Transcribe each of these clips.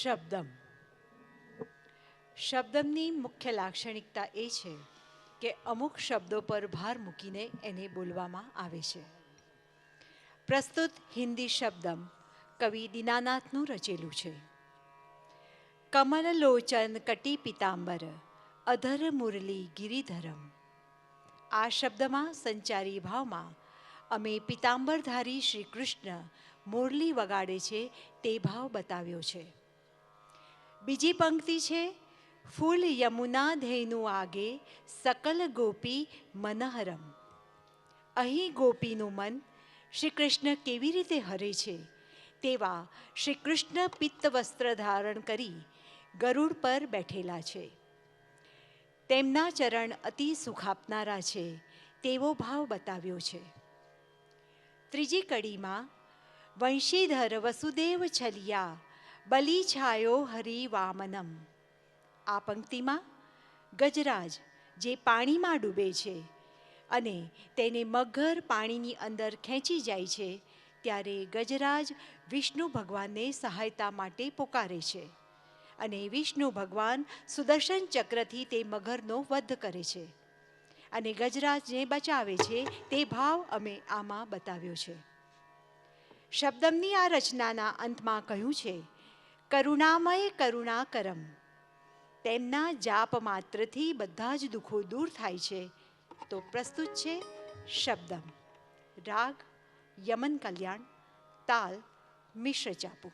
શબ્દમ શબ્દમની મુખ્ય લાક્ષણિકતા એ છે કે અમુક શબ્દો પર ભાર મૂકીને એને બોલવામાં આવે છે. પ્રસ્તુત હિન્દી શબ્દમ કવિ દીનાનાથનું રચેલું છે. કમલ લોચન કટી પિતાંબર અધર મુરલી ગિરિધરમ. આ શબ્દમાં સંચારી ભાવમાં અમે પિતાંબરધારી શ્રી કૃષ્ણ મુરલી વગાડે છે તે ભાવ બતાવ્યો છે. બીજી પંક્તિ છે, ફૂલ યમુના ધેનું આગે સકલ ગોપી મનહરમ. અહીં ગોપીનું મન શ્રી કૃષ્ણ કેવી રીતે હરે છે તેવા શ્રી કૃષ્ણ પિત્ત વસ્ત્ર ધારણ કરી ગરુડ પર બેઠેલા છે. તેમના ચરણ અતિ સુખ આપનારા છે તેવો ભાવ બતાવ્યો છે. ત્રીજી કડીમાં વંશીધર વસુદેવ છલિયા બલી છાયો હરિ વામનમ. આ પંક્તિમાં ગજરાજ જે પાણીમાં ડૂબે છે અને તેને મગર પાણીની અંદર ખેંચી જાય છે ત્યારે ગજરાજ વિષ્ણુ ભગવાનને સહાયતા માટે પોકારે છે અને વિષ્ણુ ભગવાન સુદર્શન ચક્રથી તે મગરનો વધ કરે છે અને ગજરાજને બચાવે છે તે ભાવ અમે આમાં બતાવ્યો છે. શબ્દમની આ રચનાના અંતમાં કહ્યું છે, કરુણામય કરુણાકરમ. તેમના જાપ માત્રથી બધા જ દુઃખો દૂર થાય છે. તો પ્રસ્તુત છે શબ્દમ. રાગ યમન કલ્યાણ, તાલ મિશ્ર ચાપુ.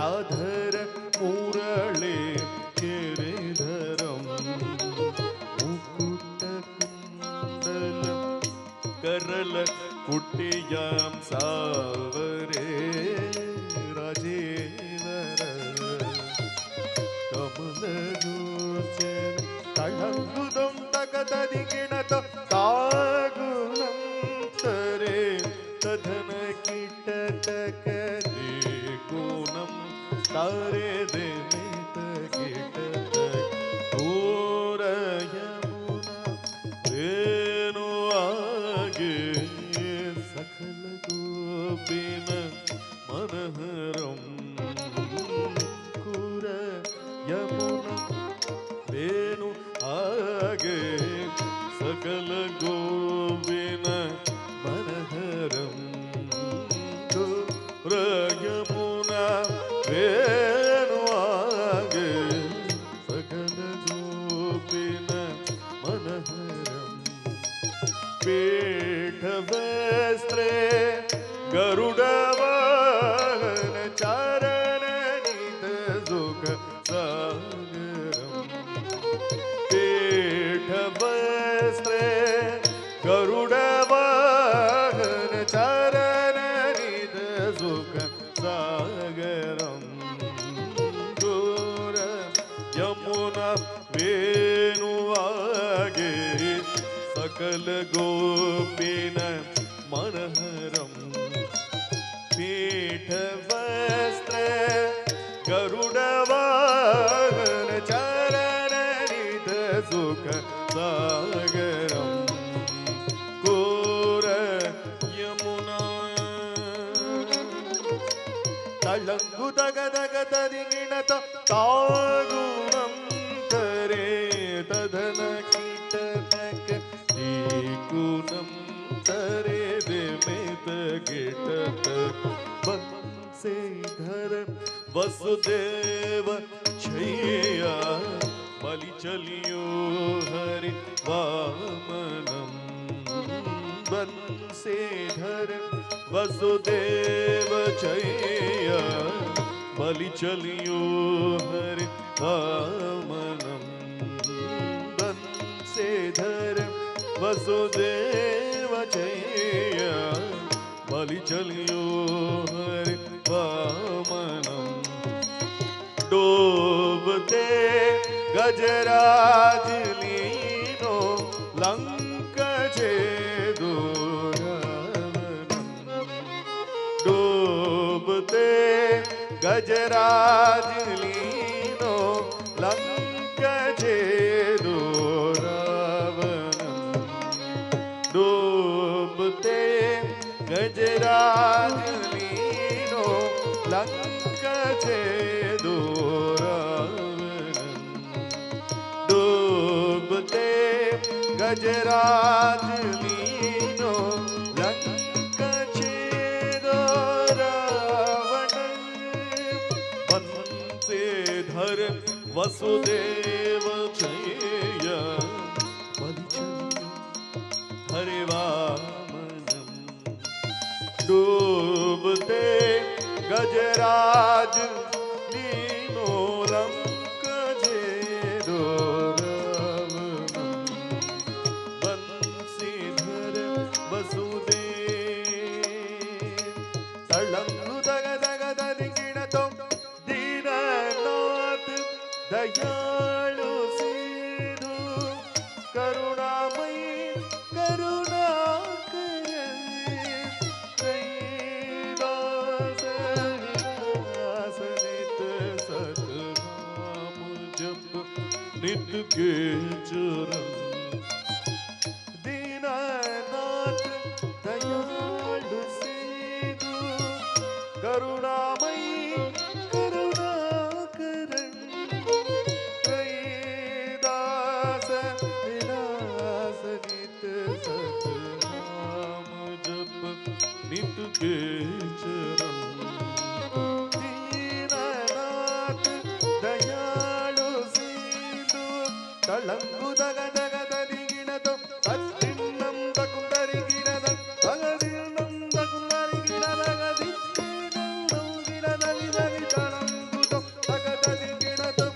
आधर मुरली गिरिधरम गरल कुटियां सावरे राजेवर कमलगोचर तळंगुदं तगददिगिणत तागुणंतरे तधन कीटक देकुनं तारे देमित कीटक घोर यमुना वेणु आगे सकल गोपिन मनहरम कुर यमुना वेणु आगे सकल गोपिन मनहरम कुर यमुना वेणु आगे सकल गोपिन मनहरम पीठवस्त्रे गरुडवाहन चारणनित सुख सागरम् पीठवस्त्रे गरुडवाहन चारणनित सुख सागरम् घोर यमुना वेणुवागे सकल गोपीन मनहरम पीठवस्त्र गरुडवाहन चरणनिध सुख सागरम घोर यमुना तळंगु दगदगदरिगिणत तागुणं करे तधन कीटक दीकुनं तरे देमित कीटक बंसीधर वसुदेव छैया बलि चलियो हरि वामनम बंसीधर वसुदेव छैया बलि चलियो हरि वामनम बंसीधर वसुदेव छैया बलि चलियो हरि वामनम डूबते गजराज लीनो लंक छेदो रावणम डूबते गजराज लीनो लंक छेदो रावणम डूबते गजराज लीनो लंक छेदो रावणम डूबते गजराज लीनो लंक छेदो रावणम बंसीधर वसुदेव छैया बलि चलियो हरि वामनम डूबते गजराज लीनो लंक छेदो रावणम बंसीधर वसुदेव तळंगु दगदगदरिगिणतो दीननाथ दयाळु सिंधु करुणामयी करुणाकर रैदास विलास नित सतनाम जप नित के चरण दीननाथ दयाळु सिंधु करुणामयी करुणाकरण रैदास विलास नित सतनाम जप नित के चरण दीननाथ दयाळु सिंधु तळंगु दगदगदरिगिणतो तद्दिन्नं तकुंदरिगिणद तगदिन्नं तकुंदरिगिणद गदिन्नं गिणदलिदगि तळंगुतो तगदरिगिणतो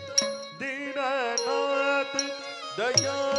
दीननाथ दयाळु